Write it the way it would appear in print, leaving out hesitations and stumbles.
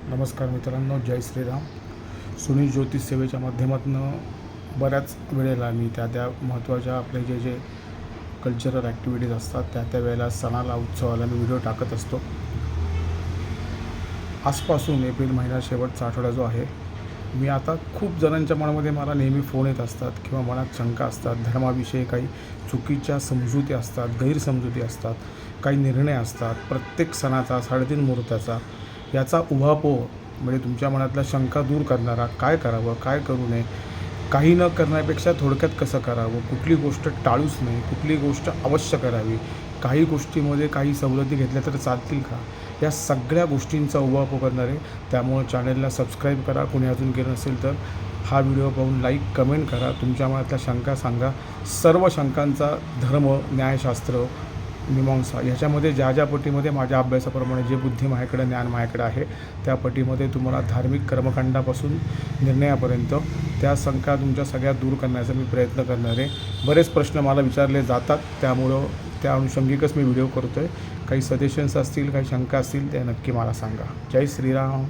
नमस्कार मित्रांनो, जय श्रीराम. सुनी ज्योतिष सेवेच्या माध्यमातून बऱ्याच वेळेला मी त्या महत्त्वाच्या आपले जे कल्चरल ॲक्टिव्हिटीज असतात त्या वेळेला सणाला उत्सवाला मी व्हिडिओ टाकत असतो. आजपासून एप्रिल महिना शेवटचा आठवडा जो आहे, मी आता खूप जणांच्या मनामध्ये मला नेहमी फोन येत असतात किंवा मनात शंका असतात. धर्माविषयी काही चुकीच्या समजुती असतात, गैरसमजुती असतात, काही निर्णय असतात. प्रत्येक सणाचा 3.5 मुहूर्ताचा याचा उहापोह म्हणजे तुमच्या मनातल्या शंका दूर करणारा, काय करावं, काय करू नये, काही न करण्यापेक्षा थोडक्यात कसं करावं, कुठली गोष्ट टाळूच नाही, कुठली गोष्ट अवश्य करावी, काही गोष्टीमध्ये काही सवलती घेतल्या तर चालतील का, या सगळ्या गोष्टींचा उहापोह करणार आहे. त्यामुळं चॅनलला सबस्क्राईब करा. कोणी अजून केलं नसेल तर हा व्हिडिओ पाहून लाईक, कमेंट करा. तुमच्या मनातल्या शंका सांगा. सर्व शंकांचा धर्म, न्यायशास्त्र, मीमांसा ह्याच्यामध्ये ज्या पटीमध्ये माझ्या अभ्यासाप्रमाणे जे बुद्धी माझ्याकडे, ज्ञान माझ्याकडे आहे, त्या पटीमध्ये तुम्हाला धार्मिक कर्मकांडापासून निर्णयापर्यंत त्या शंका तुमच्या सगळ्या दूर करण्याचा मी प्रयत्न करणार आहे. बरेच प्रश्न मला विचारले जातात, त्यामुळं त्या अनुषंगिकच मी व्हिडिओ करतो आहे. काही सजेशन्स असतील, काही शंका असतील त्या नक्की मला सांगा. जय श्रीराम.